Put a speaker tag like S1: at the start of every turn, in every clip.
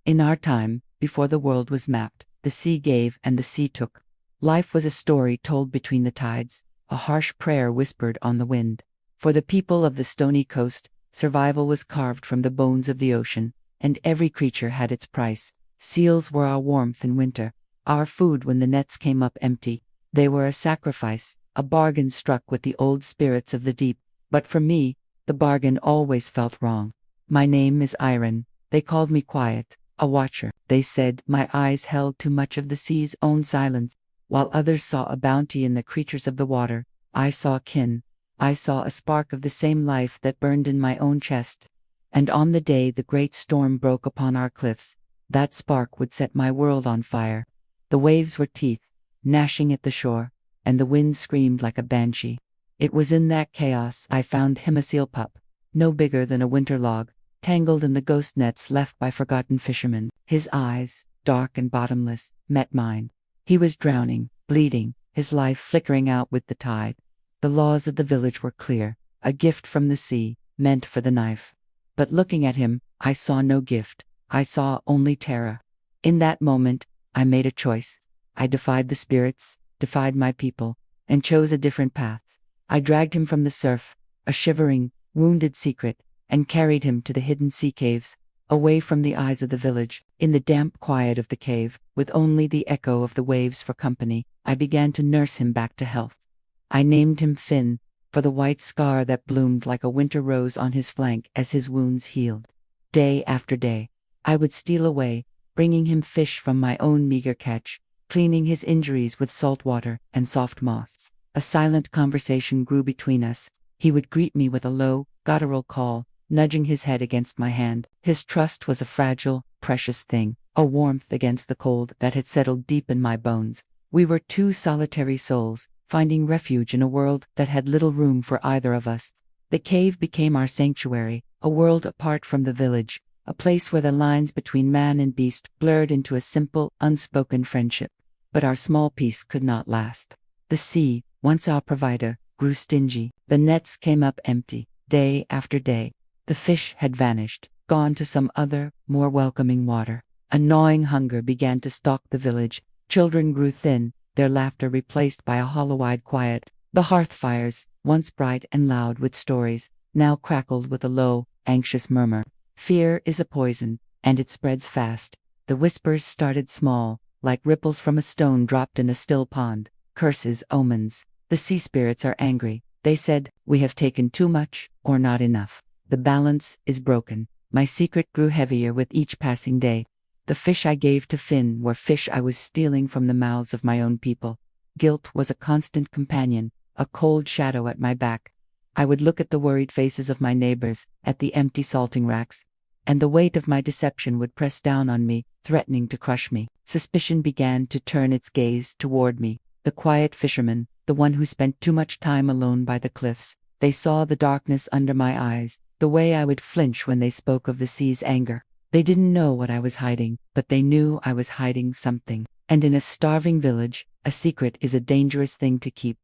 S1: In our time, before the world was mapped, the sea gave and the sea took. Life was a story told between the tides, a harsh prayer whispered on the wind. For the people of the stony coast, survival was carved from the bones of the ocean, and every creature had its price. Seals were our warmth in winter, our food when the nets came up empty. They were a sacrifice, a bargain struck with the old spirits of the deep. But for me, the bargain always felt wrong. My name is Eiran. They called me quiet, a watcher. They said my eyes held too much of the sea's own silence. While others saw a bounty in the creatures of the water, I saw kin. I saw a spark of the same life that burned in my own chest. And on the day the great storm broke upon our cliffs, that spark would set my world on fire. The waves were teeth, gnashing at the shore, and the wind screamed like a banshee. It was in that chaos I found him, a seal pup, no bigger than a winter log, tangled in the ghost nets left by forgotten fishermen. His eyes, dark and bottomless, met mine. He was drowning, bleeding, his life flickering out with the tide. The laws of the village were clear, a gift from the sea, meant for the knife. But looking at him, I saw no gift, I saw only terror. In that moment, I made a choice. I defied the spirits, defied my people, and chose a different path. I dragged him from the surf, a shivering, wounded secret, and carried him to the hidden sea caves, away from the eyes of the village. In the damp quiet of the cave, with only the echo of the waves for company, I began to nurse him back to health. I named him Finn, for the white scar that bloomed like a winter rose on his flank as his wounds healed. Day after day, I would steal away, bringing him fish from my own meager catch, cleaning his injuries with salt water and soft moss. A silent conversation grew between us. He would greet me with a low, guttural call, nudging his head against my hand. His trust was a fragile, precious thing, a warmth against the cold that had settled deep in my bones. We were two solitary souls, finding refuge in a world that had little room for either of us. The cave became our sanctuary, a world apart from the village, a place where the lines between man and beast blurred into a simple, unspoken friendship. But our small peace could not last. The sea, once our provider, grew stingy. The nets came up empty, day after day. The fish had vanished, gone to some other, more welcoming water. A gnawing hunger began to stalk the village. Children grew thin, their laughter replaced by a hollow-eyed quiet. The hearth fires, once bright and loud with stories, now crackled with a low, anxious murmur. Fear is a poison, and it spreads fast. The whispers started small, like ripples from a stone dropped in a still pond. Curses, omens. The sea spirits are angry. They said, we have taken too much, or not enough. The balance is broken. My secret grew heavier with each passing day. The fish I gave to Finn were fish I was stealing from the mouths of my own people. Guilt was a constant companion, a cold shadow at my back. I would look at the worried faces of my neighbors, at the empty salting racks, and the weight of my deception would press down on me, threatening to crush me. Suspicion began to turn its gaze toward me. The quiet fisherman, the one who spent too much time alone by the cliffs. They saw the darkness under my eyes, the way I would flinch when they spoke of the sea's anger. They didn't know what I was hiding, but they knew I was hiding something. And in a starving village, a secret is a dangerous thing to keep.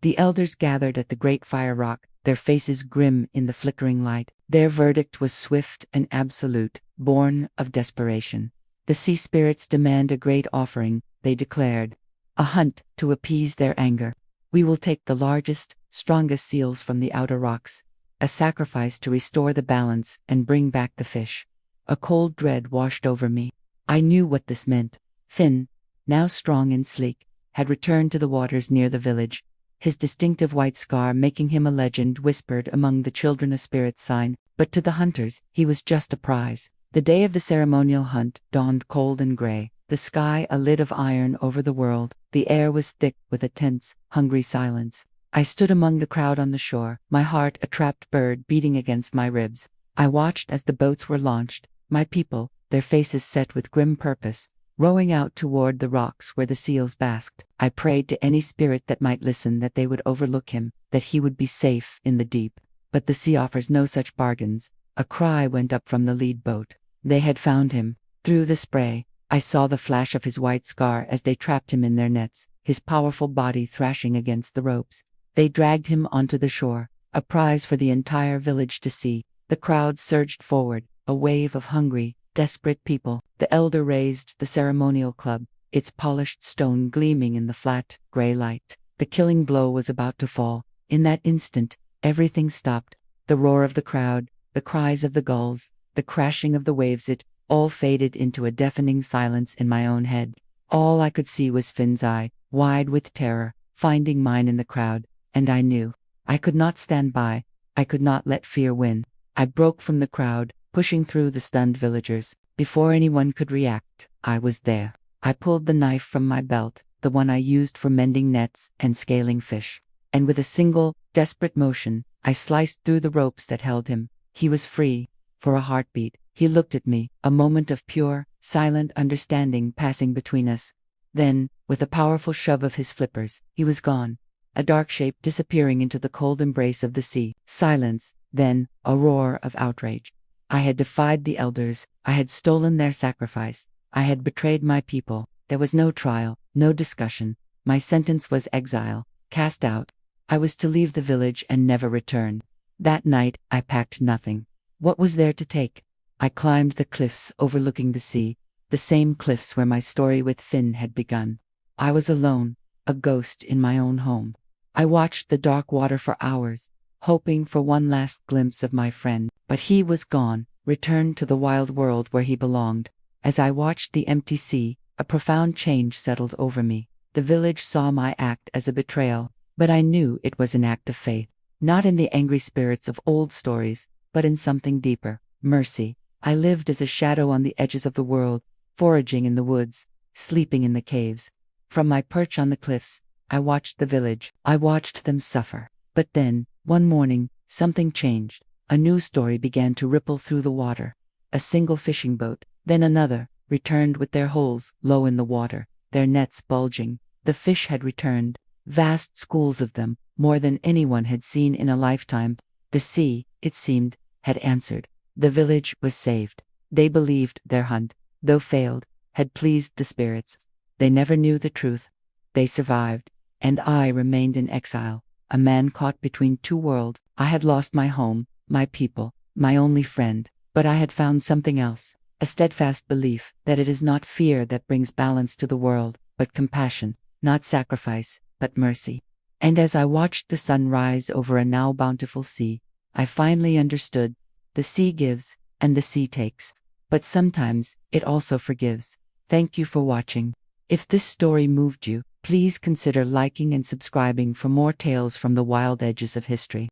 S1: The elders gathered at the great fire rock, their faces grim in the flickering light. Their verdict was swift and absolute, born of desperation. The sea spirits demand a great offering, they declared. A hunt to appease their anger. We will take the largest, strongest seals from the outer rocks. A sacrifice to restore the balance and bring back the fish. A cold dread washed over me. I knew what this meant. Finn, now strong and sleek, had returned to the waters near the village. His distinctive white scar making him a legend whispered among the children, a spirit sign. But to the hunters, he was just a prize. The day of the ceremonial hunt dawned cold and gray. The sky a lid of iron over the world. The air was thick with a tense, hungry silence. I stood among the crowd on the shore, my heart a trapped bird beating against my ribs. I watched as the boats were launched, my people, their faces set with grim purpose, rowing out toward the rocks where the seals basked. I prayed to any spirit that might listen that they would overlook him, that he would be safe in the deep. But the sea offers no such bargains. A cry went up from the lead boat. They had found him. Through the spray, I saw the flash of his white scar as they trapped him in their nets, his powerful body thrashing against the ropes. They dragged him onto the shore, a prize for the entire village to see. The crowd surged forward, a wave of hungry, Desperate people. The elder raised the ceremonial club, its polished stone gleaming in the flat, gray light. The killing blow was about to fall. In that instant, everything stopped. The roar of the crowd, the cries of the gulls, the crashing of the waves, it all faded into a deafening silence in my own head. All I could see was Finn's eye, wide with terror, finding mine in the crowd, and I knew. I could not stand by. I could not let fear win. I broke from the crowd, pushing through the stunned villagers. Before anyone could react, I was there. I pulled the knife from my belt, the one I used for mending nets and scaling fish. And with a single, desperate motion, I sliced through the ropes that held him. He was free. For a heartbeat, he looked at me, a moment of pure, silent understanding passing between us. Then, with a powerful shove of his flippers, he was gone. A dark shape disappearing into the cold embrace of the sea. Silence, then, a roar of outrage. I had defied the elders, I had stolen their sacrifice, I had betrayed my people. There was no trial, no discussion. My sentence was exile, cast out. I was to leave the village and never return. That night, I packed nothing. What was there to take? I climbed the cliffs overlooking the sea, the same cliffs where my story with Finn had begun. I was alone, a ghost in my own home. I watched the dark water for hours, hoping for one last glimpse of my friend, but he was gone, returned to the wild world where he belonged. As I watched the empty sea, a profound change settled over me. The village saw my act as a betrayal, but I knew it was an act of faith, not in the angry spirits of old stories, but in something deeper, mercy. I lived as a shadow on the edges of the world, foraging in the woods, sleeping in the caves. From my perch on the cliffs, I watched the village. I watched them suffer. But then, one morning, something changed. A new story began to ripple through the water. A single fishing boat, then another, returned with their holes low in the water, their nets bulging. The fish had returned, vast schools of them, more than anyone had seen in a lifetime. The sea, it seemed, had answered. The village was saved. They believed their hunt, though failed, had pleased the spirits. They never knew the truth. They survived, and I remained in exile, a man caught between two worlds. I had lost my home, my people, my only friend, but I had found something else, a steadfast belief that it is not fear that brings balance to the world, but compassion, not sacrifice, but mercy. And as I watched the sun rise over a now bountiful sea, I finally understood. The sea gives, and the sea takes. But sometimes, it also forgives. Thank you for watching. If this story moved you, please consider liking and subscribing for more tales from the wild edges of history.